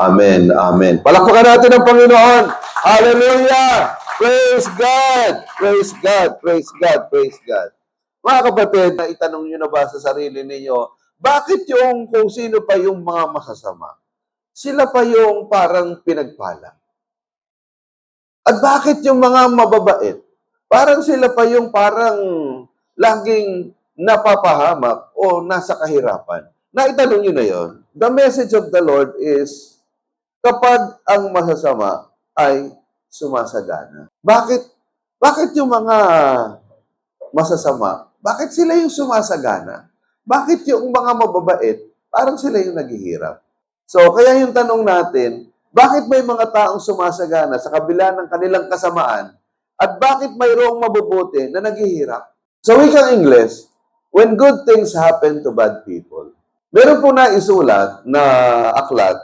Amen. Amen. Palakpakan natin ang Panginoon. Hallelujah! Praise God! Praise God! Praise God! Praise God! Mga kapatid, na itanong nyo na ba sa sarili ninyo, bakit yung kung sino pa yung mga masasama? Sila pa yung parang pinagpala. At bakit yung mga mababait? Parang sila pa yung parang laging napapahamak o nasa kahirapan. Naitanong nyo na yon. The message of the Lord is, kapag ang masasama ay sumasagana. Bakit yung mga masasama, bakit sila yung sumasagana? Bakit yung mga mababait, parang sila yung naghihirap? So, kaya yung tanong natin, bakit may mga taong sumasagana sa kabila ng kanilang kasamaan at bakit mayroong mabubuti na naghihirap? Sa wikang English, when good things happen to bad people, meron po na isulat na aklat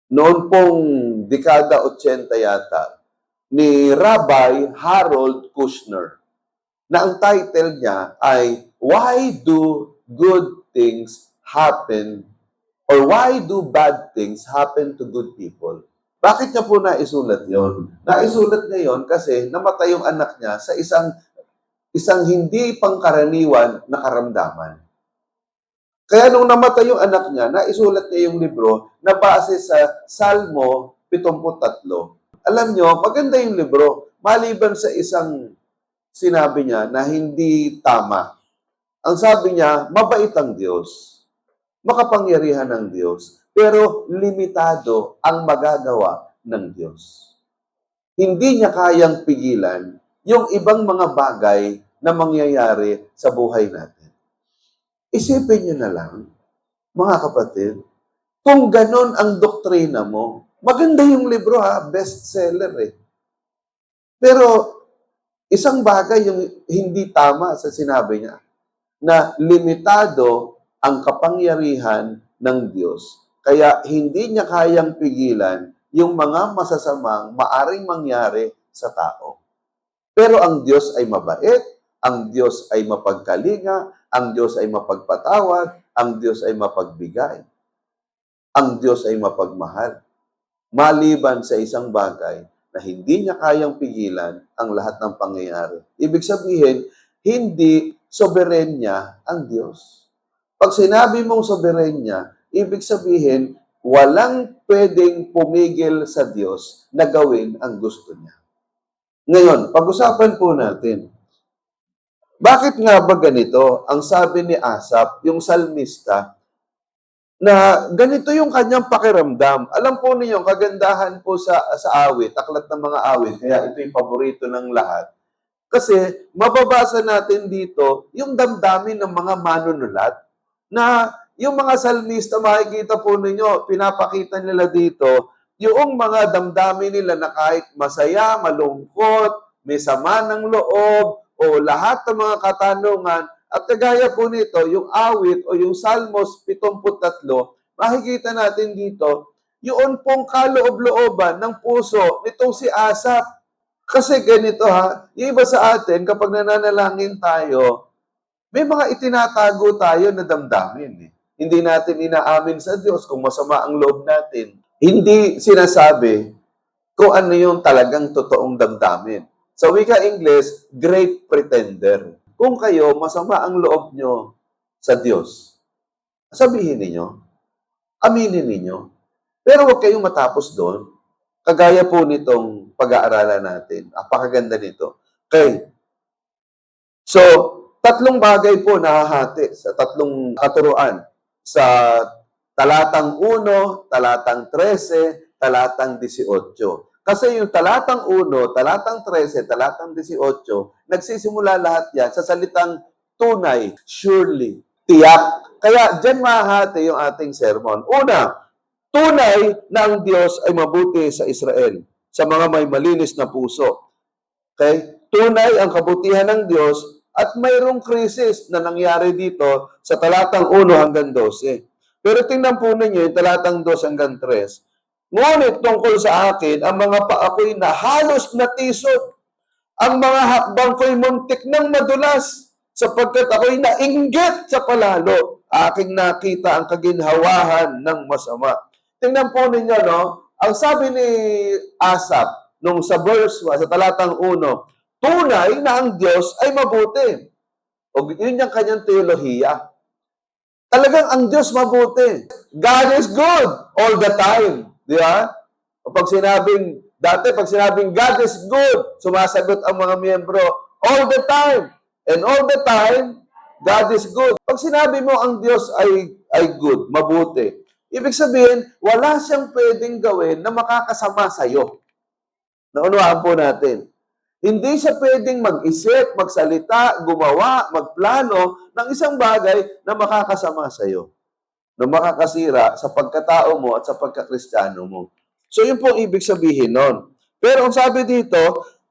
noon pong dekada 80 yata ni Rabbi Harold Kushner na ang title niya ay Why Do Good Things Happen or Why Do Bad Things Happen to Good People? Bakit niya po naisulat yon? Naisulat niya yon kasi namatay yung anak niya sa isang hindi pangkaraniwan na karamdaman. Kaya nung namatay yung anak niya, naisulat niya yung libro na base sa Salmo 73. Alam niyo, maganda yung libro, maliban sa isang sinabi niya na hindi tama. Ang sabi niya, mabait ang Diyos, makapangyarihan ang Diyos, pero limitado ang magagawa ng Diyos. Hindi niya kayang pigilan yung ibang mga bagay na mangyayari sa buhay natin. Isipin niyo na lang, mga kapatid, kung ganon ang doktrina mo, maganda yung libro bestseller eh. Pero isang bagay yung hindi tama sa sinabi niya, na limitado ang kapangyarihan ng Diyos. Kaya hindi niya kayang pigilan yung mga masasamang maaring mangyari sa tao. Pero ang Diyos ay mabait, ang Diyos ay mapagkalinga, ang Diyos ay mapagpatawad, ang Diyos ay mapagbigay. Ang Diyos ay mapagmahal. Maliban sa isang bagay na hindi niya kayang pigilan ang lahat ng pangyayari. Ibig sabihin, hindi soberenya ang Diyos. Pag sinabi mong soberenya, ibig sabihin, walang pwedeng pumigil sa Diyos na gawin ang gusto niya. Ngayon, pag-usapan po natin, bakit nga ba ganito ang sabi ni Asaph, yung salmista, na ganito yung kanyang pakiramdam. Alam po niyo, kagandahan po sa awit, aklat ng mga awit, kaya ito yung paborito ng lahat. Kasi mababasa natin dito yung damdamin ng mga manunulat na yung mga salmista, makikita po ninyo, pinapakita nila dito, yung mga damdamin nila na kahit masaya, malungkot, may sama ng loob, o lahat ng mga katanungan, at kagaya po nito, yung awit o yung Salmos 73, makikita natin dito, yun pong kaloob-looban ng puso nitong si Asaph. Kasi ganito yung iba sa atin, kapag nananalangin tayo, may mga itinatago tayo na damdamin. Hindi natin inaamin sa Diyos kung masama ang loob natin. Hindi sinasabi kung ano yung talagang totoong damdamin. Sa wika English, great pretender. Kung kayo, masama ang loob nyo sa Diyos, sabihin ninyo, aminin ninyo. Pero huwag kayong matapos doon. Kagaya po nitong pag-aaralan natin. Apakaganda nito. Okay. So, tatlong bagay po nahahati sa tatlong katuruan. Sa talatang 1, talatang 13, talatang 18. Kasi yung talatang 1, talatang 13, talatang 18, nagsisimula lahat yan sa salitang tunay, surely, tiyak. Kaya dyan mahahati yung ating sermon. Una, tunay na ang Diyos ay mabuti sa Israel, sa mga may malinis na puso. Okay? Tunay ang kabutihan ng Diyos at mayroong krisis na nangyari dito sa talatang 1 hanggang 12. Pero tingnan po ninyo yung talatang 2 hanggang 3. Ngunit tungkol sa akin, ang mga paa ko'y na halos natisod. Ang mga hakbang ko'y muntik ng madulas, sapagkat ako'y nainggit sa palalo. Aking nakita ang kaginhawahan ng masama. tingnan po ninyo, no? Ang sabi ni Asaph, nung sa verse 1, sa talatang 1, tunay na ang Diyos ay mabuti. O yun yung kanyang teolohiya. Talagang ang Diyos mabuti. God is good all the time. Di ba? Pag sinabing God is good, sumasagot ang mga miyembro, all the time. And all the time, God is good. Pag sinabi mo ang Diyos ay good, mabuti, ibig sabihin, wala siyang pwedeng gawin na makakasama sa'yo. Naunawaan po natin. Hindi siya pwedeng mag-isip, magsalita, gumawa, magplano ng isang bagay na makakasama sa iyo, na makakasira sa pagkatao mo at sa pagkakristyano mo. So, yun po ang ibig sabihin nun. Pero ang sabi dito,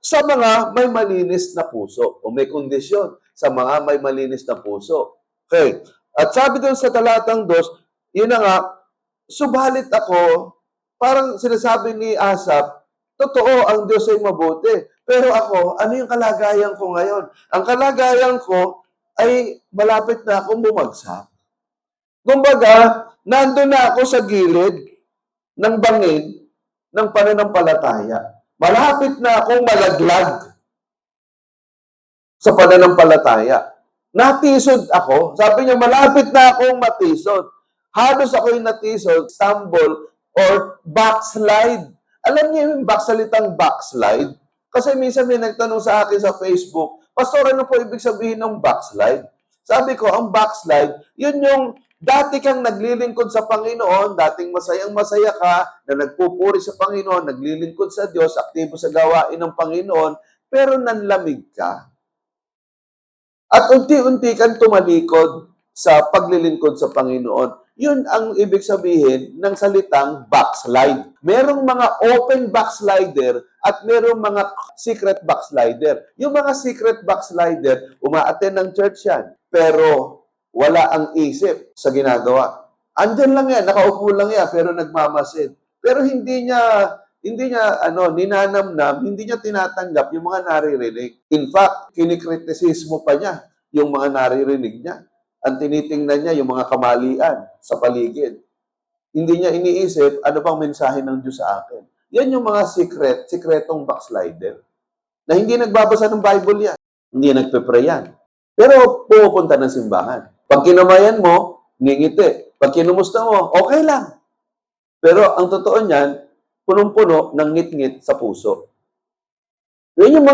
sa mga may malinis na puso, o may kondisyon, sa mga may malinis na puso. Okay. At sabi doon sa talatang 2, yun na nga, subalit ako, parang sinasabi ni Asaph, totoo, ang Diyos ay mabuti. Pero ako, ano yung kalagayan ko ngayon? Ang kalagayan ko ay malapit na akong bumagsak. Kumbaga, nandun na ako sa gilid ng bangin ng pananampalataya. Malapit na akong malaglag sa pananampalataya. Natisod ako. Sabi niya, malapit na akong matisod. Halos ako'y natisod, stumble, or backslide. Alam niyo yung salitang backslide? Kasi minsan may nagtanong sa akin sa Facebook, Pastor, ano po ibig sabihin ng backslide? Sabi ko, ang backslide, yun yung dati kang naglilingkod sa Panginoon, dating masayang-masaya ka, na nagpupuri sa Panginoon, naglilingkod sa Diyos, aktibo sa gawain ng Panginoon, pero nanlamig ka. At unti-unti kang tumalikod sa paglilingkod sa Panginoon. Yun ang ibig sabihin ng salitang backslide. Merong mga open backslider at merong mga secret backslider. Yung mga secret backslider, uma-attend ng church yan, pero wala ang isip sa ginagawa. Andyan lang yan, nakaupo lang yan, pero nagmamasid. Pero hindi niya ninanamnam, hindi niya tinatanggap yung mga naririnig. In fact, kinikritisismo pa niya yung mga naririnig niya. Ang tinitingnan niya yung mga kamalian sa paligid. Hindi niya iniisip, ano bang mensahe ng Diyos sa akin? Yan yung mga sikretong backslider. Na hindi nagbabasa ng Bible yan. Hindi nagpe-pray yan. Pero pumupunta ng simbahan. Pag kinamayan mo, ngingiti. Pag kinumusta mo, okay lang. Pero ang totoo niyan, punong-puno ng ngit-ngit sa puso. Yung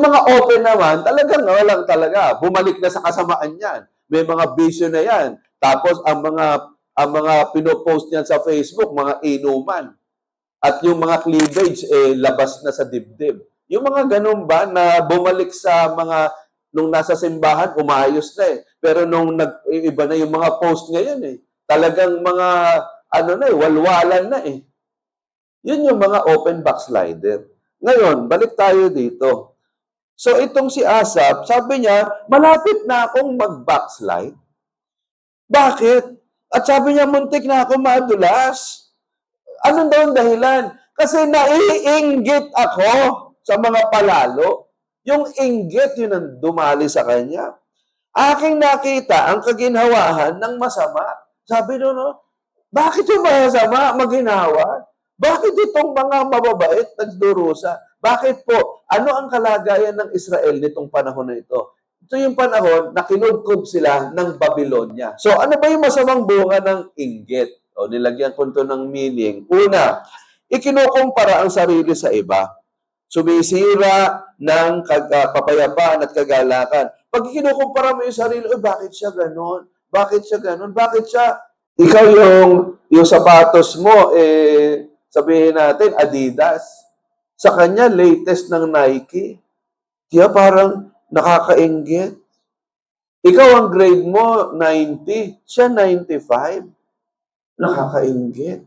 mga open naman, talagang walang talaga. Bumalik na sa kasamaan yan. May mga bisyo na yan. Tapos ang mga pinopost niyan sa Facebook, mga inuman. At yung mga cleavage, labas na sa dibdib. Yung mga ganun ba na bumalik sa nung nasa simbahan, umayos na eh. Pero nung iba na yung mga post ngayon eh. Talagang mga, walwalan na eh. Yun yung mga open backslider. Ngayon, balik tayo dito. So, itong si Asaph, sabi niya, malapit na akong mag-backslide. Bakit? At sabi niya, muntik na akong madulas. Anong daw ang dahilan? Kasi naiinggit ako sa mga palalo. Yung inggit, yun ang dumali sa kanya. Aking nakita ang kaginhawahan ng masama. Sabi no, bakit yung masama maginhawa? Bakit itong mga mababait nagdurusa? Bakit po? Ano ang kalagayan ng Israel nitong panahon na ito? Ito yung panahon na kinudkob sila ng Babylonia. So, ano ba yung masamang bunga ng inggit? O, nilagyan ko ito ng meaning. Una, ikinukumpara ang sarili sa iba. Sumisira ng kapayapaan at kagalakan. Pag ikinukumpara mo yung sarili, bakit siya ganon? Bakit siya ganon? Bakit siya? Ikaw yung sapatos mo, sabihin natin, Adidas. Sa kanya, latest ng Nike. Kaya parang nakakainggit. Ikaw ang grade mo, 90. Siya, 95. Nakakainggit.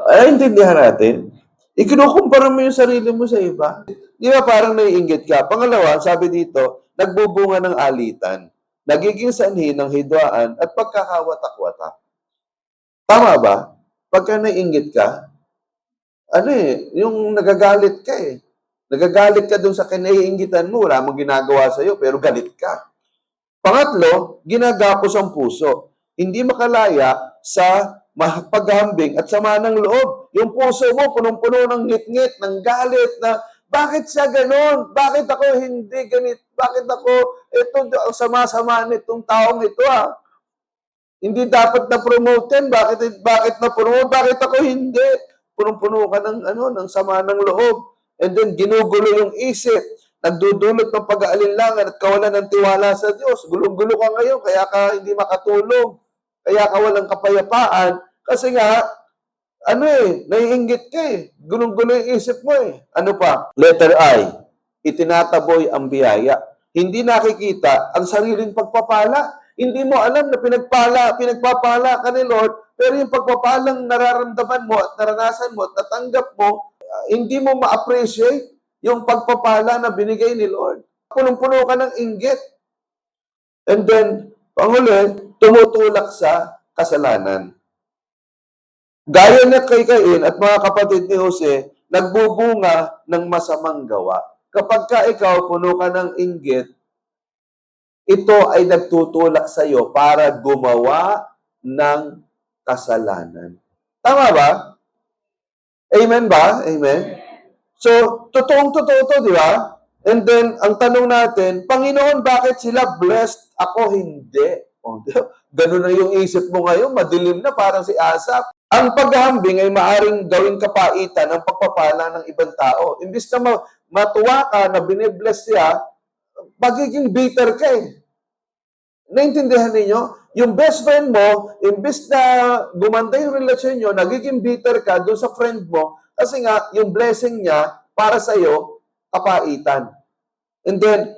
Ay, intindihan natin. Ikinukumpara mo yung sarili mo sa iba. Di ba parang naiinggit ka? Pangalawa, sabi dito, nagbubunga ng alitan. Nagiging sanhi ng hidwaan at pagkakawatak-watak. Tama ba? Pagka naiinggit ka, yung nagagalit ka eh. Nagagalit ka dun sa kinaiinggitan mo, wala mong ginagawa sa'yo, pero galit ka. Pangatlo, ginagapos ang puso. Hindi makalaya sa paghambing at sama ng loob. Yung puso mo, punong-puno ng ngit-ngit, ng galit, na bakit siya ganon? Bakit ako hindi ganit? Bakit ako, ito, ang sama-sama nitong taong ito Hindi dapat na-promote yan. Bakit na-promote? Bakit ako hindi? Punong-puno ka ng sama ng loob. And then, ginugulo yung isip. Nagdudulot ng pag-aalinlangan at kawalan ng tiwala sa Diyos. Gulong-gulo ka ngayon, kaya ka hindi makatulog. Kaya ka walang kapayapaan. Kasi nga, naiinggit ka Gulong-gulo yung isip mo Ano pa? Letter I, itinataboy ang biyaya. Hindi nakikita ang sariling pagpapala. Hindi mo alam na pinagpapala ka ni Lord, pero yung pagpapalang nararamdaman mo at naranasan mo at natanggap mo, hindi mo ma-appreciate yung pagpapala na binigay ni Lord. Punong-puno ka ng inggit. And then, panghuli, tumutulak sa kasalanan. Gaya na kay Cain at mga kapatid ni Jose, nagbubunga ng masamang gawa. Kapag ka ikaw puno ka ng inggit, ito ay nagtutulak sa iyo para gumawa ng kasalanan. Tama ba? Amen ba? Amen? So, totoong-totoo to, di ba? And then, ang tanong natin, Panginoon, bakit sila blessed? Ako hindi. Ganun na yung isip mo ngayon, madilim na parang si Asaph. Ang paghahambing ay maaring gawing kapaitan ng pagpapala ng ibang tao. Imbis na matuwa ka na binibless siya, magiging bitter ka Naintindihan ninyo? Yung best friend mo, imbis na gumanda yung relasyon nyo, nagiging bitter ka doon sa friend mo kasi nga, yung blessing niya para sa iyo, kapaitan. And then,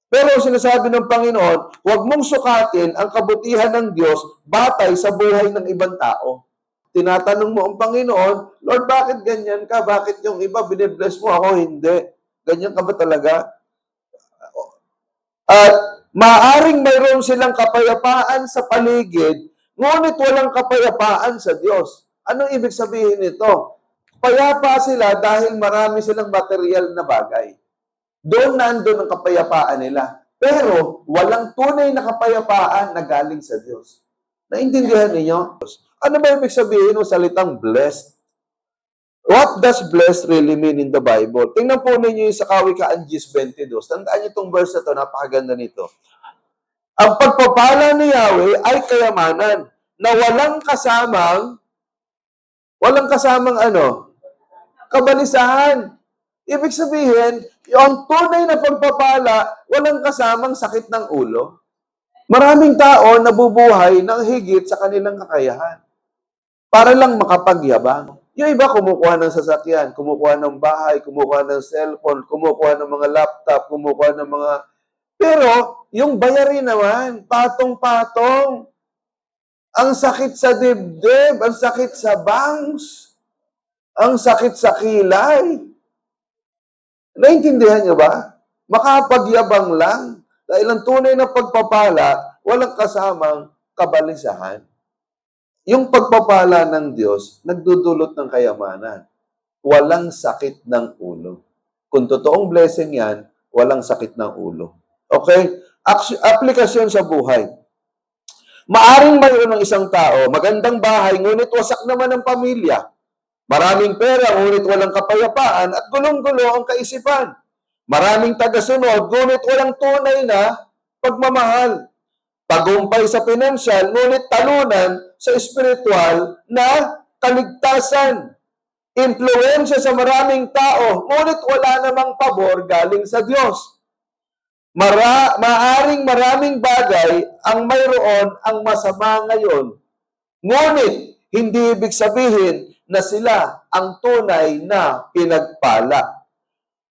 pero sinasabi ng Panginoon, huwag mong sukatin ang kabutihan ng Diyos batay sa buhay ng ibang tao. Tinatanong mo ang Panginoon, Lord, bakit ganyan ka? Bakit yung iba binibless mo, ako hindi? Ganyan ka ba talaga? At maaring mayroon silang kapayapaan sa paligid, ngunit walang kapayapaan sa Diyos. Anong ibig sabihin nito? Payapa sila dahil marami silang material na bagay. Doon nandun ang kapayapaan nila. Pero walang tunay na kapayapaan na galing sa Diyos. Naintindihan ninyo? Ano ba ibig sabihin ng salitang blessed? What does blessed really mean in the Bible? Tingnan po ninyo yung sa Kawikaan 10:22. Tandaan niyo itong verse na ito, napakaganda nito. Ang pagpapala ni Yahweh ay kayamanan na walang kasamang kabalisahan. Ibig sabihin, yung tunay na pagpapala, walang kasamang sakit ng ulo. Maraming tao nabubuhay ng higit sa kanilang kakayahan para lang makapagyabang. Yung iba kumukuha ng sasakyan, kumukuha ng bahay, kumukuha ng cellphone, kumukuha ng mga laptop, kumukuha ng mga... Pero, yung bayarin naman, patong-patong. Ang sakit sa dibdib, ang sakit sa bangs, ang sakit sa kilay. Naintindihan niyo ba? Makapagyabang lang. Dahil ang tunay na pagpapala, walang kasamang kabalisahan. Yung pagpapala ng Diyos, nagdudulot ng kayamanan. Walang sakit ng ulo. Kung totoong blessing yan, walang sakit ng ulo. Okay? Aplikasyon sa buhay. Maaring mayroon ng isang tao, magandang bahay, ngunit wasak naman ang pamilya. Maraming pera, ngunit walang kapayapaan at gulong-gulo ang kaisipan. Maraming tagasunod, ngunit walang tunay na pagmamahal. Tagumpay sa pinansyal, ngunit talunan sa espiritual na kaligtasan. Impluwensya sa maraming tao, ngunit wala namang pabor galing sa Diyos. Maaring maraming bagay ang mayroon ang masama ngayon, ngunit hindi ibig sabihin na sila ang tunay na pinagpala.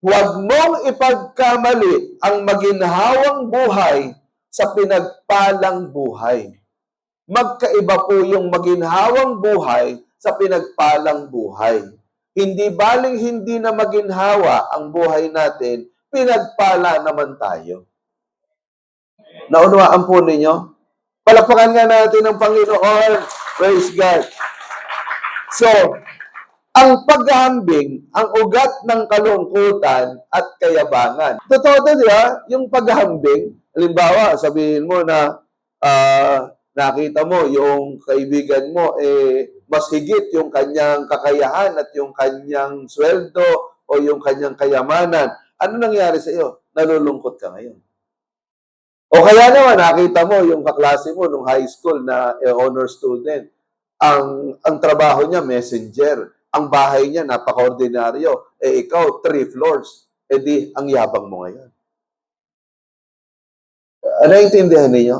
Huwag mong ipagkamali ang maginhawang buhay sa pinagpalang buhay. Magkaiba po yung maginhawang buhay sa pinagpalang buhay. Hindi baling hindi na maginhawa ang buhay natin, pinagpala naman tayo. Naunawaan po ninyo? Palakpakan nga natin ang Panginoon. Praise God. So, ang paghahambing, ang ugat ng kalungkutan at kayabangan. Totoo to, di ba? Yung paghahambing, halimbawa, sabihin mo na nakita mo yung kaibigan mo, mas higit yung kanyang kakayahan at yung kanyang sweldo o yung kanyang kayamanan. Ano nangyari sa iyo? Nalulungkot ka ngayon. O kaya naman, nakita mo yung kaklase mo nung high school na honor student. Ang trabaho niya, messenger. Ang bahay niya, napaka-ordinaryo. Ikaw, 3 floors. Di, ang yabang mo ngayon. Naiintindihan niyo?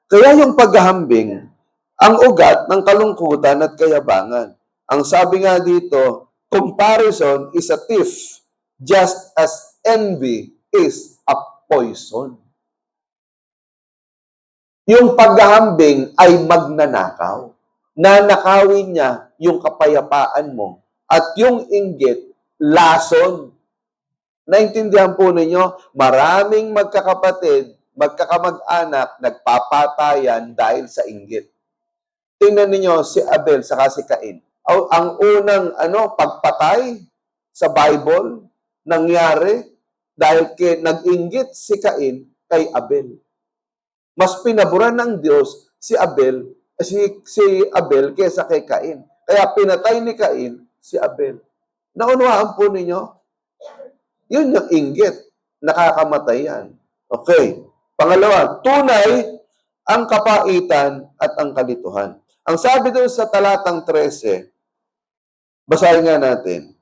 Kaya yung paghahambing, ang ugat ng kalungkutan at kayabangan. Ang sabi nga dito, comparison is a thief, just as envy is a poison. Yung paghahambing ay magnanakaw. Nanakawin niya yung kapayapaan mo. At yung inggit, lason. Naintindihan po ninyo, maraming magkakapatid, magkakamag-anak, nagpapatayan dahil sa inggit. Tingnan niyo si Abel saka si Cain. Ang unang pagpatay sa Bible nangyari dahil nag-inggit si Cain kay Abel. Mas pinaburan ng Diyos si Abel kaysa kay Cain. Kaya pinatay ni Cain si Abel. Naunawaan po ninyo? Yun yung inggit. Nakakamatay yan. Okay. Pangalawa, tunay ang kapaitan at ang kalituhan. Ang sabi doon sa talatang 13, basahin nga natin.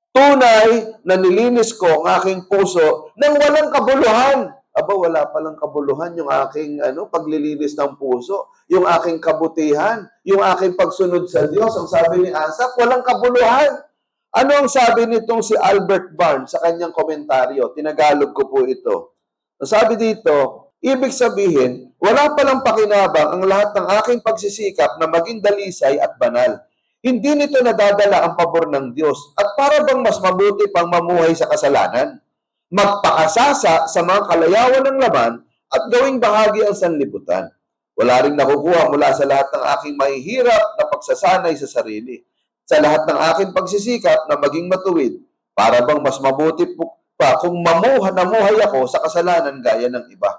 Tunay na nilinis ko ang aking puso nang walang kabuluhan. Aba, wala palang kabuluhan yung aking paglilinis ng puso, yung aking kabutihan, yung aking pagsunod sa Diyos. Ang sabi ni Asaph, walang kabuluhan. Ano ang sabi nitong si Albert Barnes sa kanyang komentaryo? Tinagalog ko po ito. Ang sabi dito, ibig sabihin, wala palang pakinabang ang lahat ng aking pagsisikap na maging dalisay at banal. Hindi nito nadadala ang pabor ng Diyos. At para bang mas mabuti pang mamuhay sa kasalanan? Magpakasasa sa mga kalayawan ng laman at gawing bahagi ang sanlibutan. Wala ring nakukuha mula sa lahat ng aking mahihirap na pagsasanay sa sarili. Sa lahat ng aking pagsisikap na maging matuwid, para bang mas mabuti pa kung namuhay ako sa kasalanan gaya ng iba.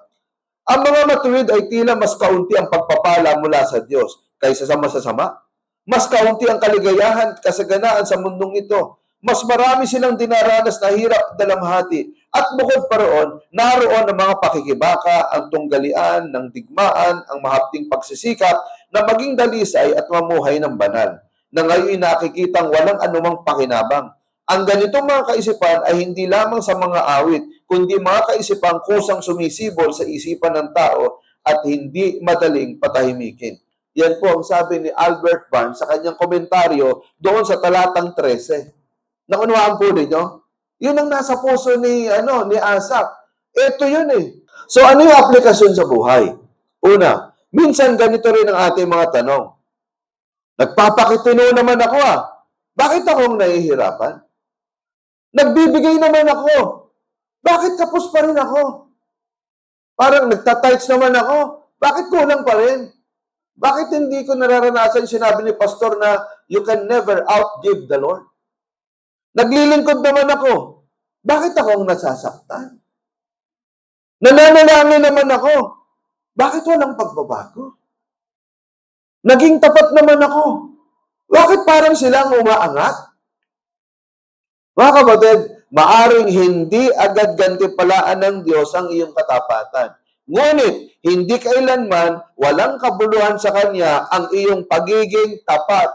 Ang mga matuwid ay tila mas kaunti ang pagpapala mula sa Diyos kaysa sa masasama. Mas kaunti ang kaligayahan, kasaganaan sa mundong ito. Mas marami silang dinaranas na hirap at dalamhati. At bukod pa roon, naroon ang mga pakikibaka, ang tunggalian, ng digmaan, ang mahapting pagsisikap na maging dalisay at mamuhay ng banal, na ngayon nakikitang walang anumang pakinabang. Ang ganitong mga kaisipan ay hindi lamang sa mga awit, kundi mga kaisipang kusang sumisibol sa isipan ng tao at hindi madaling patahimikin. Yan po ang sabi ni Albert Barnes sa kanyang komentaryo doon sa talatang 13. Naunawaan po ninyo? Yun ang nasa puso ni Asaph. Ito yun eh. So ano yung aplikasyon sa buhay? Una, minsan ganito rin ang ating mga tanong. Nagpapakitino naman ako Bakit akong nahihirapan? Nagbibigay naman ako. Bakit kapos pa rin ako? Parang nagtatights naman ako. Bakit kulang pa rin? Bakit hindi ko nararanasan yung sinabi ni Pastor na you can never outgive the Lord? Naglilingkod naman ako. Bakit akong nasasaktan? Nananalangin naman ako. Bakit walang pagbabago? Naging tapat naman ako. Bakit parang silang umaangat? Mga kapatid, maaring hindi agad gantimpalaan ng Diyos ang iyong katapatan. Ngunit, hindi kailanman walang kabuluhan sa Kanya ang iyong pagiging tapat.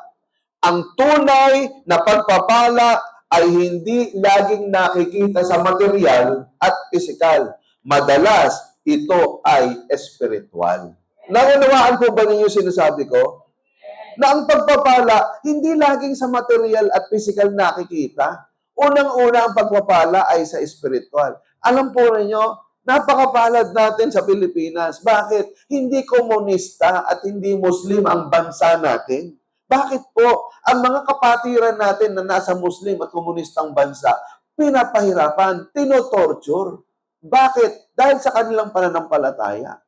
Ang tunay na pagpapala ay hindi laging nakikita sa material at pisikal. Madalas, ito ay espiritual. Naunawaan po ba ninyo sinasabi ko? Na ang pagpapala, hindi laging sa material at pisikal nakikita. Unang-una ang pagpapala ay sa espiritual. Alam po ninyo, napakapalad natin sa Pilipinas. Bakit? Hindi komunista at hindi Muslim ang bansa natin. Bakit po? Ang mga kapatiran natin na nasa Muslim at komunistang bansa, pinapahirapan, tinotorture. Bakit? Dahil sa kanilang pananampalataya.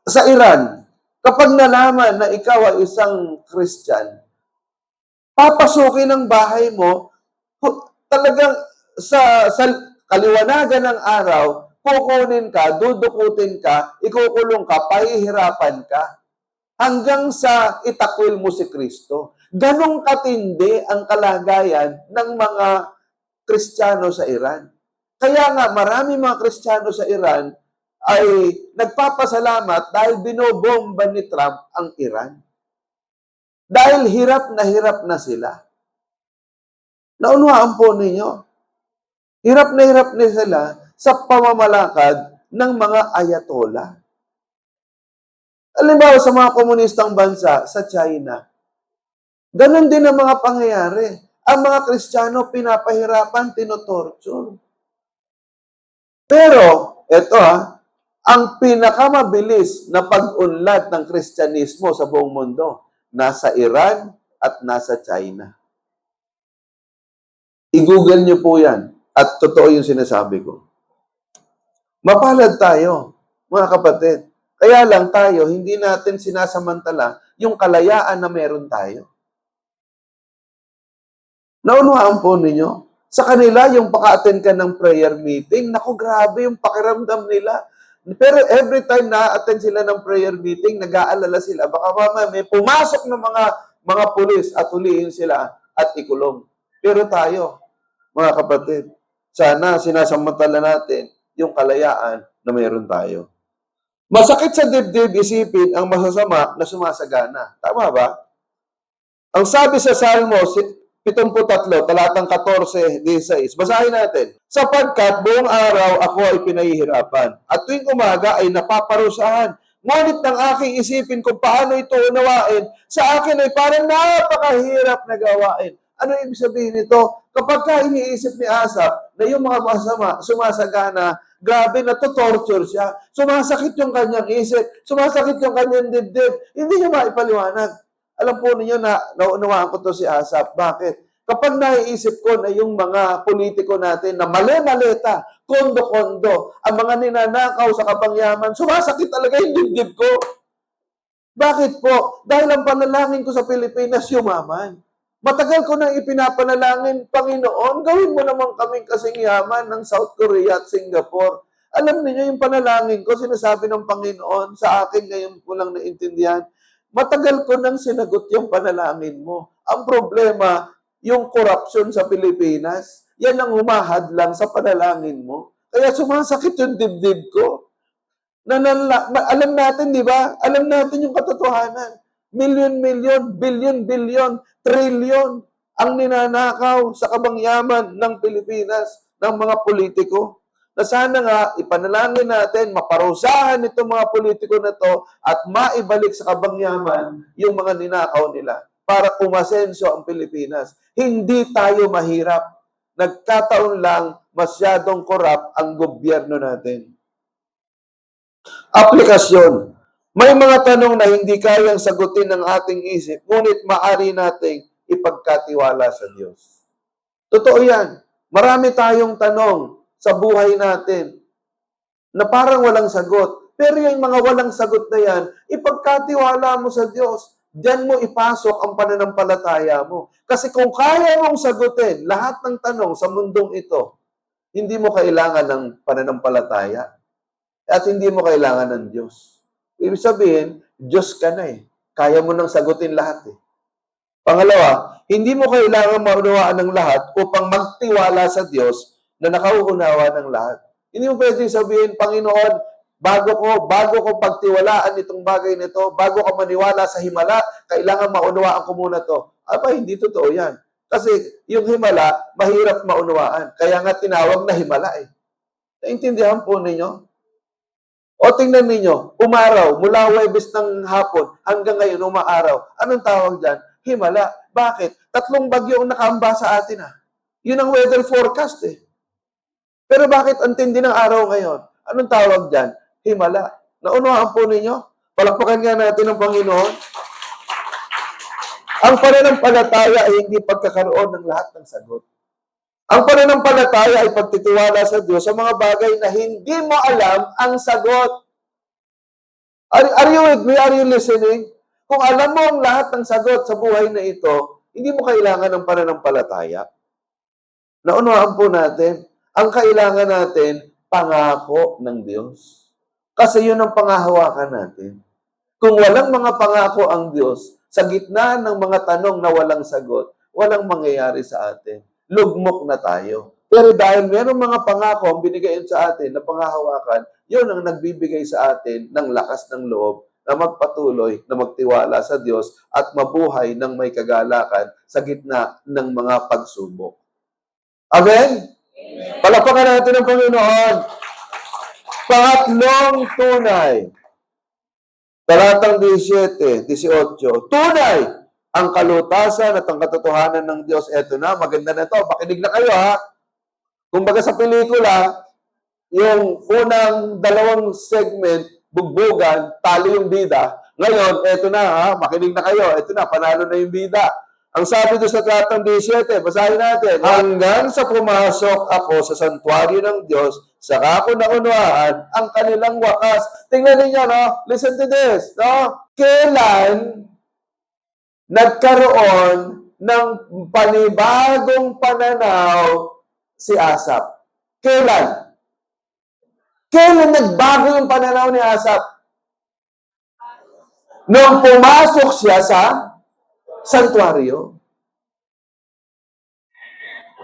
Sa Iran, kapag nalaman na ikaw ay isang Christian, papasukin ang bahay mo, talagang sa kaliwanagan ng araw, kukunin ka, dudukutin ka, ikukulong ka, pahihirapan ka, hanggang sa itakwil mo si Kristo. Ganong katindi ang kalagayan ng mga Kristiyano sa Iran. Kaya nga, marami mga Kristiyano sa Iran ay nagpapasalamat dahil binobomba ni Trump ang Iran. Dahil hirap na sila. Naunawaan po ninyo, hirap na sila sa pamamalakad ng mga ayatollah. Halimbawa sa mga komunistang bansa sa China, ganun din ang mga pangyayari. Ang mga Kristiyano pinapahirapan, tinotorture. Pero, eto ang pinakamabilis na pag-unlad ng Kristyanismo sa buong mundo, nasa Iran at nasa China. I-google niyo po yan at totoo yung sinasabi ko. Mapalad tayo, mga kapatid. Kaya lang tayo, hindi natin sinasamantala yung kalayaan na meron tayo. Naunawaan po ninyo? Sa kanila, yung paka-attend ka ng prayer meeting, naku, grabe yung pakiramdam nila. Pero every time na-attend sila ng prayer meeting, nag-aalala sila. Baka mamaya may pumasok ng mga pulis at hulihin sila at ikulong. Pero tayo, mga kapatid, sana sinasamantala natin yung kalayaan na meron tayo. Masakit sa dibdib isipin ang masasama na sumasagana. Tama ba? Ang sabi sa Salmo 73, talatang 14-16. Basahin natin. Sapagkat buong araw ako ay pinahihirapan, at tuwing umaga ay napaparusahan. Ngunit ng aking isipin kung paano ito unawain, sa akin ay parang napakahirap na gawain. Ano ibig sabihin nito? Kapag ka iniisip ni Asaph na yung mga masama, sumasagana, grabe, natotorture siya. Sumasakit yung kanyang isip, sumasakit yung kanyang dibdib. Hindi niya maipaliwanag. Alam po ninyo na naunawaan ko to si Asaph. Bakit? Kapag naiisip ko na yung mga politiko natin na mali-maleta, kondo-kondo, ang mga ninanakaw sa kapangyaman, sumasakit talaga yung dibdib ko. Bakit po? Dahil ang panalangin ko sa Pilipinas, yumaman. Matagal ko nang ipinapanalangin, Panginoon, gawin mo naman kaming kasing yaman ng South Korea at Singapore. Alam niyo yung panalangin ko, sinasabi ng Panginoon, sa akin ngayon ko lang naintindihan, matagal ko nang sinagot yung panalangin mo. Ang problema, yung korupsyon sa Pilipinas, yan ang humahadlang sa panalangin mo. Kaya sumasakit yung dibdib ko. Alam natin, di ba? Alam natin yung katotohanan. Milyon-milyon, bilyon-bilyon, trilyon ang ninanakaw sa kabangyaman ng Pilipinas, ng mga politiko. Na sana nga, ipanalangin natin, maparusahan itong mga politiko na to at maibalik sa kabangyaman yung mga ninakaw nila para umasenso ang Pilipinas. Hindi tayo mahirap. Nagkataon lang masyadong korap ang gobyerno natin. Aplikasyon. May mga tanong na hindi kayang sagutin ng ating isip, ngunit maaari nating ipagkatiwala sa Diyos. Totoo yan. Marami tayong tanong sa buhay natin na parang walang sagot. Pero yung mga walang sagot na yan, ipagkatiwala mo sa Diyos. Diyan mo ipasok ang pananampalataya mo. Kasi kung kaya mong sagutin lahat ng tanong sa mundong ito, hindi mo kailangan ng pananampalataya at hindi mo kailangan ng Diyos. Ibig sabihin, Diyos ka na eh. Kaya mo nang sagutin lahat eh. Pangalawa, hindi mo kailangan maunawaan ng lahat upang magtiwala sa Diyos na nakauunawa ng lahat. Hindi mo pwedeng sabihin, Panginoon, bago ko pagtiwalaan itong bagay nito, bago ka maniwala sa himala, kailangan maunawaan ko muna to. Aba, hindi totoo yan. Kasi yung himala, mahirap maunawaan. Kaya nga tinawag na himala eh. Naintindihan po ninyo? O tingnan ninyo, umaraw, mula Huwebes ng hapon hanggang ngayon umaaraw. Anong tawag dyan? Himala. Bakit? 3 bagyo ang nakaamba sa atin Yun ang weather forecast eh. Pero bakit ang tindi ng araw ngayon? Anong tawag dyan? Himala. Naunawaan po ninyo? Palakpakan nga natin ang Panginoon. Ang pananampalataya ay hindi pagkakaroon ng lahat ng sagot. Ang pananampalataya ay pagtitiwala sa Diyos sa mga bagay na hindi mo alam ang sagot. Are you with me? Are you listening? Kung alam mo ang lahat ng sagot sa buhay na ito, hindi mo kailangan ng pananampalataya. Naunawaan po natin, ang kailangan natin, pangako ng Diyos. Kasi yun ang pangahawakan natin. Kung walang mga pangako ang Diyos, sa gitna ng mga tanong na walang sagot, walang mangyayari sa atin. Lugmok na tayo. Pero dahil mayroong mga pangako ang binigay sa atin na pangahawakan, yun ang nagbibigay sa atin ng lakas ng loob na magpatuloy, na magtiwala sa Diyos at mabuhay ng may kagalakan sa gitna ng mga pagsubok. Amen? Palakpakan natin ang Panginoon. Pangatlong tunay. Talatang 17, 18. Tunay ang kalutasan at ang katotohanan ng Diyos. Eto na, maganda na to. Pakinig na kayo, ha? Kumbaga sa pelikula, yung unang dalawang segment, bugbugan, talo yung bida. Ngayon, eto na, ha? Makinig na kayo. Eto na, panalo na yung bida. Ang sabi doon sa talatang 17, basahin natin. Hanggang sa pumasok ako sa santuaryo ng Diyos, saka ako naunawaan ang kanilang wakas. Tingnan ninyo, no? Listen to this, no? Kailan nagkaroon ng panibagong pananaw si Asap? Kailan? Kailan nagbago yung pananaw ni Asap? Nung pumasok siya sa santuaryo.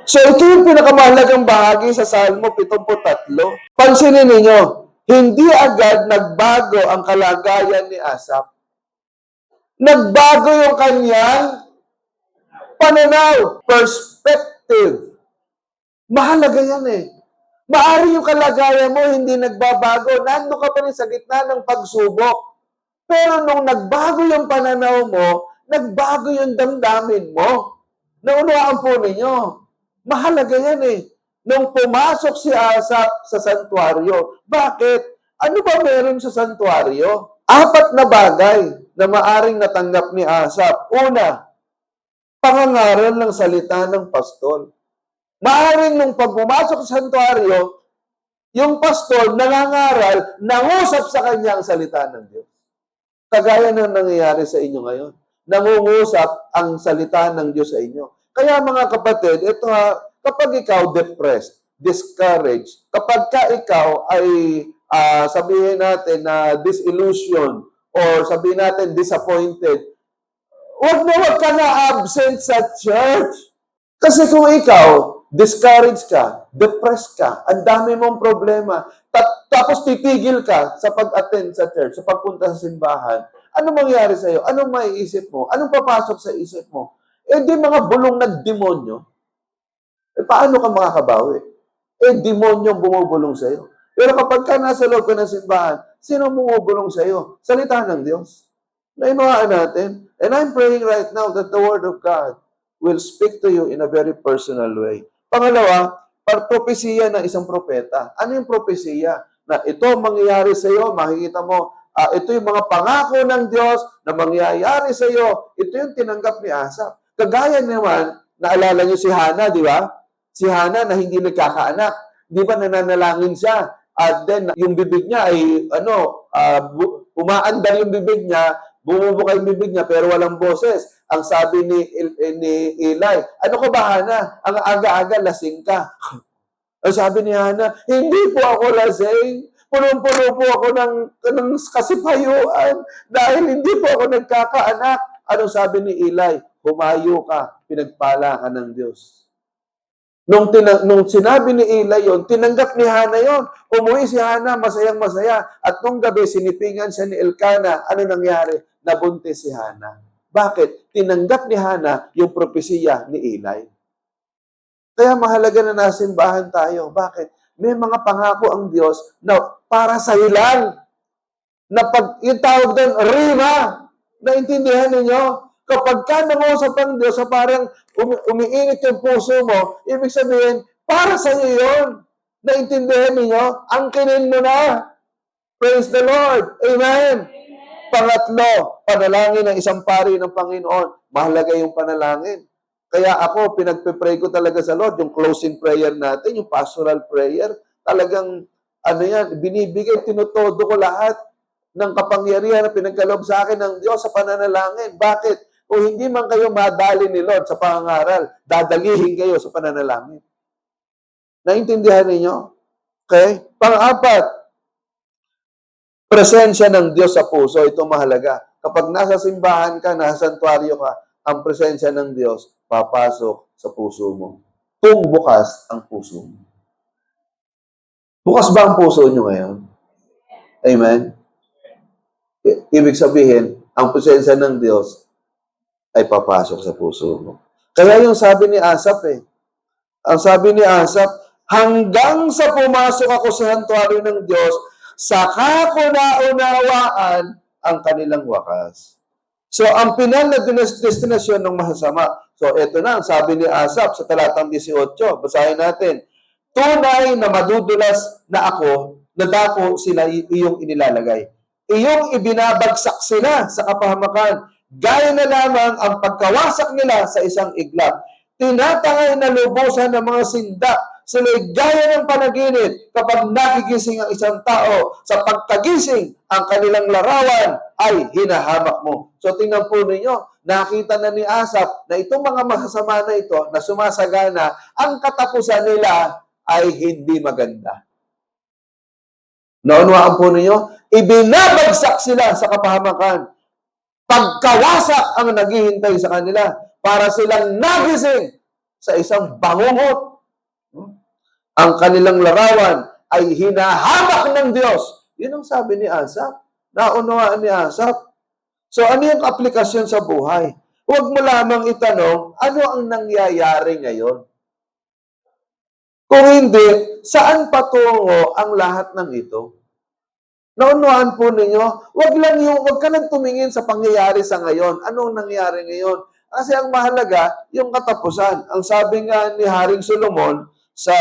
So, ito yung pinakamahalagang bahagi sa Salmo 73. Pansinin ninyo, hindi agad nagbago ang kalagayan ni Asap. Nagbago yung kanyang pananaw, perspective. Mahalaga yan eh. Maari yung kalagayan mo hindi nagbabago. Nando ka pa rin sa gitna ng pagsubok. Pero nung nagbago yung pananaw mo, nagbago yung damdamin mo. Naunawaan po ninyo. Mahalaga yan eh. Nung pumasok si Asap sa santuaryo, bakit? Ano ba meron sa santuaryo? 4 na bagay na maaring natanggap ni Asap. Una, pangangaral ng salita ng pastol. Maaring nung pagpumasok sa santuaryo, yung pastor nangangaral, nangusap sa kanya ang salita ng Diyos. Kagaya ng nangyayari sa inyo ngayon. Nangungusap ang salita ng Diyos sa inyo. Kaya mga kapatid, ito ha, kapag ikaw depressed, discouraged, kapag ka ikaw ay sabihin natin na disillusion or sabihin natin disappointed, huwag ka na absent sa church. Kasi kung ikaw, discouraged ka, depressed ka, ang dami mong problema, tapos titigil ka sa pag-attend sa church, sa pagpunta sa simbahan, ano mangyayari sa iyo? Anong maiisip mo? Anong papasok sa isip mo? Eh di mga bulong na demonyo, eh paano ka makakabawi? Eh demonyo ang bumubulong sa iyo. Pero kapag ka nasa loob ka ng simbahan, sino bumubulong sa iyo? Salita ng Diyos. Nainawaan natin. And I'm praying right now that the Word of God will speak to you in a very personal way. Pangalawa, propesiya ng isang propeta. Ano yung propesiya? Na ito mangyayari sa iyo, makikita mo, ito yung mga pangako ng Diyos na mangyayari sa iyo. Ito yung tinanggap ni Asap. Kagaya naman, naalala niyo si Hana, di ba? Si Hana na hindi nagkakaanak. Di ba nananalangin siya? At then, yung bibig niya ay, umaandar yung bibig niya, bumubuka yung bibig niya, pero walang boses. Ang sabi ni Eli, ano ka ba, Hana? Ang aga-aga, lasing ka. Ang sabi ni Hana, hindi po ako lasing. Punong-puno po ako ng kasipayuan dahil hindi po ako nagkakaanak. Anong sabi ni Eli? Humayo ka, pinagpala ka ng Diyos. Nung sinabi ni Eli yon, tinanggap ni Hana yon. Umuwi si Hana, masayang-masaya. At nung gabi, sinipingan siya ni Elkana. Ano nangyari? Nabuntis si Hana. Bakit? Tinanggap ni Hana yung propesiya ni Eli. Kaya mahalaga na nasimbahan tayo. Bakit? May mga pangako ang Diyos na para sa ilan. Na yung tawag doon, rima. Naintindihan ninyo? Kapag ka nangusap ang Diyos, parang umiinit yung puso mo, ibig sabihin, para sa iyo yun. Naintindihan ninyo? Angkinin mo na. Praise the Lord. Amen. Pangatlo, panalangin ng isang pari ng Panginoon. Mahalaga yung panalangin. Kaya ako, pinagpe-pray ko talaga sa Lord, yung closing prayer natin, yung pastoral prayer, talagang, binibigay, tinutodo ko lahat ng kapangyarihan na pinagkaloob sa akin ng Diyos sa pananalangin. Bakit? Kung hindi man kayo madali ni Lord sa pangangaral, dadalihin kayo sa pananalangin. Naintindihan ninyo? Okay? Pang-apat, presensya ng Diyos sa puso. Ito mahalaga. Kapag nasa simbahan ka, nasa santuaryo ka, ang presensya ng Diyos papasok sa puso mo. Kung bukas ang puso mo. Bukas ba ang puso nyo ngayon? Amen? Ibig sabihin, ang presensya ng Diyos ay papasok sa puso mo. Kaya yung sabi ni Asap ang sabi ni Asap, hanggang sa pumasok ako sa santuaryo ng Diyos, saka ko naunawaan ang kanilang wakas. So, ang pinal na destinasyon ng masasama. So, ito na, ang sabi ni Asap sa talatang 18. Basahin natin. Tunay na madudulas na ako, na dako sila iyong inilalagay. Iyong ibinabagsak sila sa kapahamakan. Gaya na lamang ang pagkawasak nila sa isang iglap. Tinatangay na lubusan ng mga sinda. Sila'y gaya ng panaginip kapag nagigising ang isang tao. Sa pagkagising, ang kanilang larawan ay hinahamak mo. So tingnan po ninyo, nakita na ni Asap na itong mga masasama na ito na sumasagana, ang katapusan nila ay hindi maganda. Naunawaan po ninyo, ibinabagsak sila sa kapahamakan. Pagkawasak ang naghihintay sa kanila para silang nagising sa isang bangungot. Ang kanilang larawan ay hinahamak ng Diyos. Yun ang sabi ni Asap. Naunawaan ni Asap. So ano yung aplikasyon sa buhay? Huwag mo lamang itanong, ano ang nangyayari ngayon? Kung hindi, saan patungo ang lahat ng ito? Naunawaan po ninyo, wag ka lang tumingin sa pangyayari sa ngayon. Anong nangyari ngayon? Kasi ang mahalaga, yung katapusan. Ang sabi nga ni Haring Solomon sa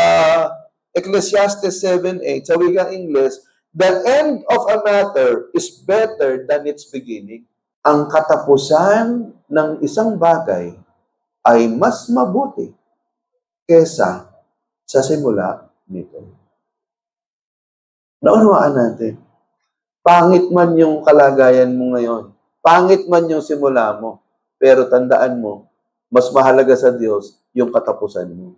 Ecclesiastes 7:8, sa wikang English, the end of a matter is better than its beginning. Ang katapusan ng isang bagay ay mas mabuti kesa sa simula nito. Naunawaan natin. Pangit man yung kalagayan mo ngayon. Pangit man yung simula mo. Pero tandaan mo, mas mahalaga sa Diyos yung katapusan mo.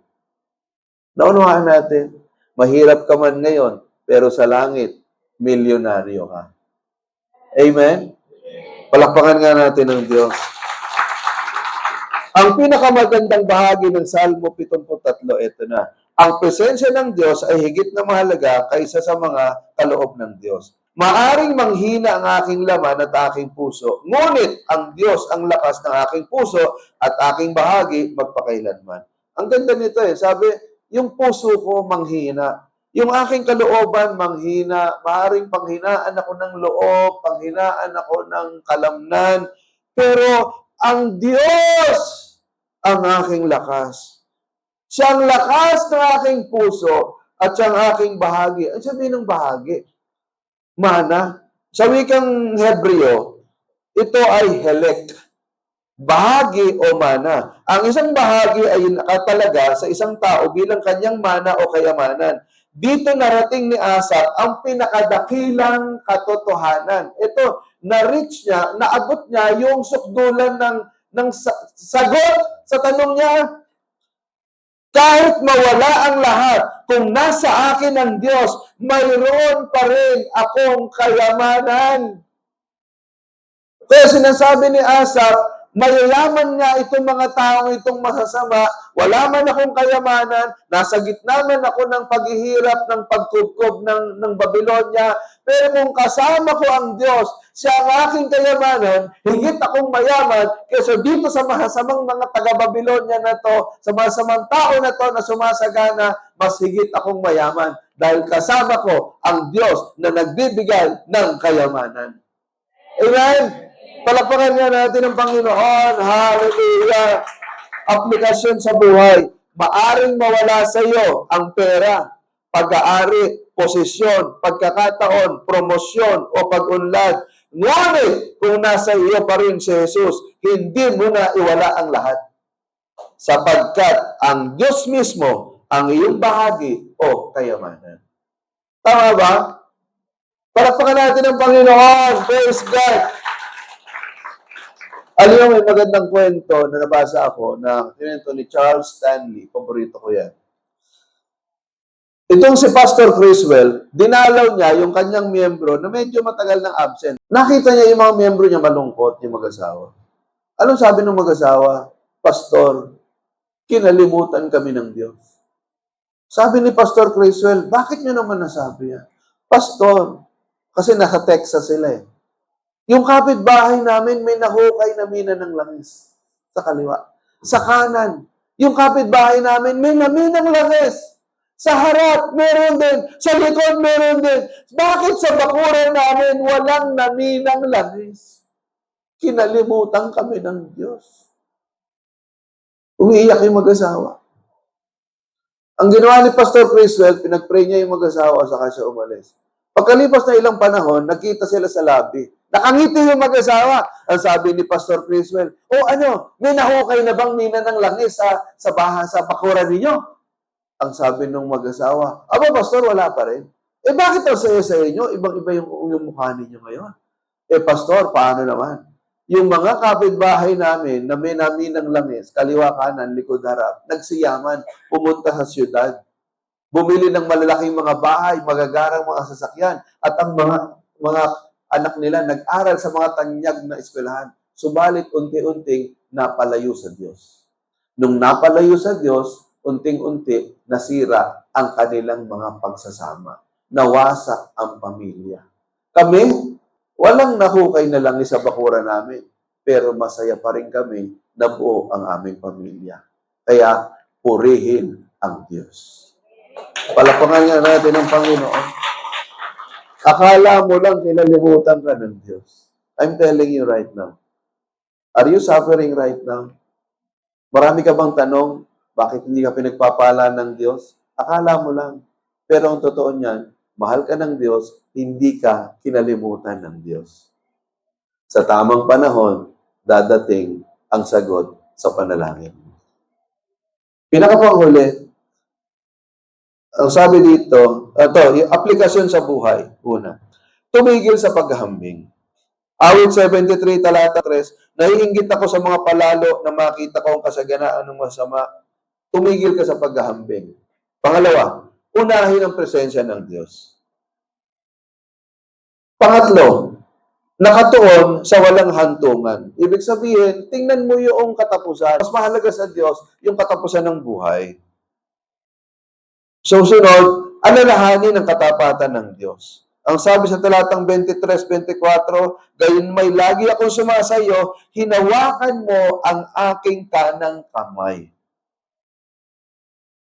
Naunawaan natin, mahirap ka man ngayon, pero sa langit, milyonaryo ka. Amen? Palakpakan nga natin ang Diyos. Ang pinakamagandang bahagi ng Salmo 73, ito na. Ang presensya ng Diyos ay higit na mahalaga kaysa sa mga kaloob ng Diyos. Maaring manghina ang aking laman at aking puso, ngunit ang Diyos ang lakas ng aking puso at aking bahagi magpakailanman. Ang ganda nito sabi, yung puso ko manghina, yung aking kalooban manghina, maaring panghinaan ako ng loob, panghinaan ako ng kalamnan, pero ang Diyos ang aking lakas. Siya ang lakas ng aking puso at siya ang aking bahagi. Ang sabihin ng bahagi? Mana. Sa wikang Hebreo, ito ay helek. Bahagi o mana. Ang isang bahagi ay nakatalaga sa isang tao bilang kanyang mana o kayamanan. Dito narating ni Asap ang pinakadakilang katotohanan. Ito, na-reach niya, naabot niya yung sukdulan ng sagot sa tanong niya. Kahit mawala ang lahat, kung nasa akin ang Diyos, mayroon pa rin akong kayamanan. Kaya sinasabi ni Asap, mayayaman nga itong mga taong itong masasama, wala man akong kayamanan, nasa gitna man ako ng paghihirap, ng pagkubkob ng Babylonia, pero kung kasama ko ang Diyos, siya ang aking kayamanan, higit akong mayaman, kaysa dito sa masasamang mga taga-Babylonia na to, sa masamang tao na to na sumasagana, mas higit akong mayaman, dahil kasama ko ang Diyos na nagbibigay ng kayamanan. Amen? Palakpakan nga natin ang Panginoon. Hallelujah. Aplikasyon sa buhay. Maaring mawala sa iyo ang pera, pag-aari, posisyon, pagkakataon, promosyon o pag-unlad. Ngunit kung nasa iyo pa rin si Jesus, hindi mo na iwala ang lahat. Sapagkat ang Diyos mismo ang iyong bahagi o kayamanan. Tama ba? Palakpakan natin ang Panginoon. Praise God. Alam mo, may magandang kwento na nabasa ako na kwento ni Charles Stanley. Paborito ko yan. Itong si Pastor Criswell, dinalaw niya yung kanyang miyembro na medyo matagal nang absent. Nakita niya yung mga miyembro niya malungkot, yung mag-asawa. Anong sabi ng mag-asawa? Pastor, kinalimutan kami ng Diyos. Sabi ni Pastor Criswell, bakit niyo naman nasabi yan? Pastor, kasi nasa Texas sila eh. Yung kapitbahay namin may nahukay na mina ng langis sa kaliwa. Sa kanan, yung kapitbahay namin may naminang langis. Sa harap, meron din. Sa likod, meron din. Bakit sa bakuran namin walang naminang langis? Kinalimutan kami ng Diyos. Umiiyak yung mag-asawa. Ang ginawa ni Pastor Criswell, pinag-pray niya yung mag-asawa saka siya umalis. Pagkalipas na ilang panahon, nakita sila sa lobby. Nakangiti yung mag-asawa. Ang sabi ni Pastor Criswell, may nahukay na bang mina ng langis sa bakuran ninyo? Ang sabi nung mag-asawa, Pastor, wala pa rin. Bakit ang saya-saya inyo? Ibang-iba yung mukha ninyo ngayon. Pastor, paano naman? Yung mga kapitbahay namin na may naminang langis, kaliwa kanan, likod harap, nagsiyaman, pumunta sa syudad. Bumili ng malalaking mga bahay, magagarang mga sasakyan, at ang mga anak nila nag-aral sa mga tanyag na eskwelahan. Subalit, unti-unting napalayo sa Diyos. Nung napalayo sa Diyos, unting-unti nasira ang kanilang mga pagsasama. Nawasak ang pamilya. Kami, walang nahukay na langis sa bakuran namin, pero masaya pa rin kami na buo ang aming pamilya. Kaya, purihin ang Diyos. Palapangan nga natin ang Panginoon. Akala mo lang kinalimutan ka ng Diyos. I'm telling you right now. Are you suffering right now? Marami ka bang tanong, bakit hindi ka pinagpapala ng Diyos? Akala mo lang. Pero ang totoo niyan, mahal ka ng Diyos, hindi ka kinalimutan ng Diyos. Sa tamang panahon, dadating ang sagot sa panalangin. Pinakapanghuli, ang sabi dito, yung aplikasyon sa buhay, una, tumigil sa paghahambing. Awit 73, talata 3, naiinggit ako sa mga palalo na makita ko ang kasaganaan ng masama. Tumigil ka sa paghahambing. Pangalawa, unahin ang presensya ng Diyos. Pangatlo, nakatuon sa walang hantungan. Ibig sabihin, tingnan mo yung katapusan. Mas mahalaga sa Diyos yung katapusan ng buhay. So, sunod, alalahanin ang katapatan ng Diyos. Ang sabi sa talatang 23-24, gayon may lagi akong sumasayo, hinawakan mo ang aking kanang kamay.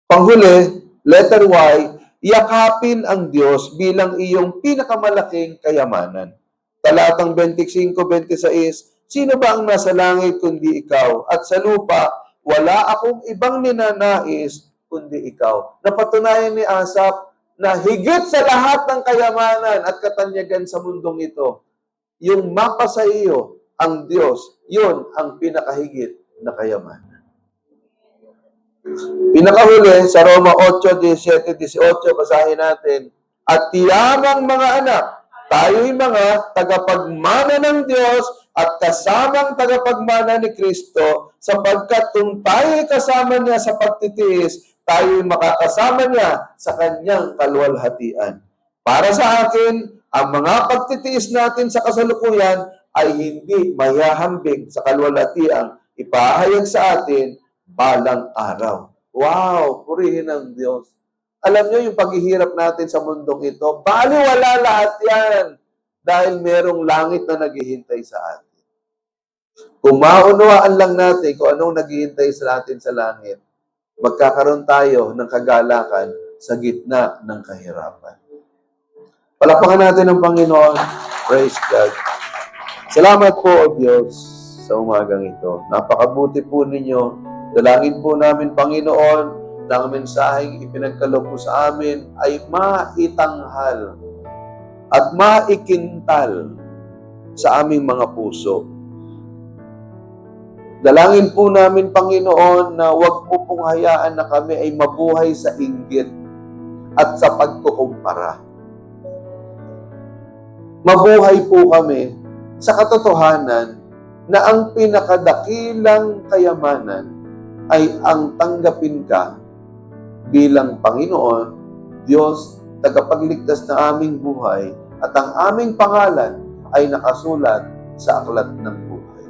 Panghuli, letter Y, yakapin ang Diyos bilang iyong pinakamalaking kayamanan. Talatang 25-26, sino ba ang nasa langit kundi ikaw? At sa lupa, wala akong ibang ninanais kundi ikaw. Napatunayan ni Asaph na higit sa lahat ng kayamanan at katanyagan sa mundong ito, yung mapa sa iyo, ang Diyos, yun ang pinakahigit na kayamanan. Pinakahuli, sa Roma 8:17-18, basahin natin, at tiyamang mga anak, tayo'y mga tagapagmana ng Diyos at kasamang tagapagmana ni Kristo, sapagkat kung tayo'y kasama niya sa pagtitiis, tayo'y makakasama niya sa kanyang kaluwalhatian. Para sa akin, ang mga pagtitiis natin sa kasalukuyan ay hindi mayahambing sa kaluwalhatiang ipahayag sa atin balang araw. Wow! Purihin ang Diyos. Alam niyo, yung paghihirap natin sa mundong ito, baliwala lahat yan dahil merong langit na naghihintay sa atin. Kung maunawaan lang natin kung anong naghihintay sa atin sa langit, magkakaroon tayo ng kagalakan sa gitna ng kahirapan. Palakpakan natin ang Panginoon. Praise God. Salamat po, O Diyos, sa umagang ito. Napakabuti po ninyo. Dalangin po namin, Panginoon, na ang mensaheng ipinagkaloob po sa amin ay maitanghal at maikintal sa aming mga puso. Dalangin po namin, Panginoon, na huwag po pong hayaan na kami ay mabuhay sa inggit at sa pagkukumpara. Mabuhay po kami sa katotohanan na ang pinakadakilang kayamanan ay ang tanggapin ka bilang Panginoon, Diyos, tagapagligtas na aming buhay, at ang aming pangalan ay nakasulat sa aklat ng buhay.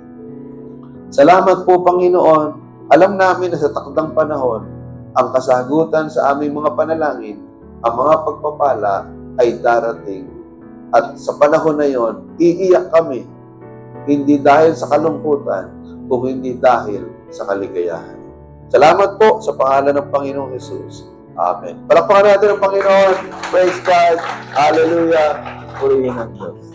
Salamat po, Panginoon. Alam namin na sa takdang panahon, ang kasagutan sa aming mga panalangin, ang mga pagpapala ay darating. At sa panahon na yon, iiyak kami, hindi dahil sa kalungkutan, kung hindi dahil sa kaligayahan. Salamat po sa pangalan ng Panginoong Jesus. Amen. Palakpakan natin ang Panginoon. Praise God. Hallelujah. Purihin ang Diyos.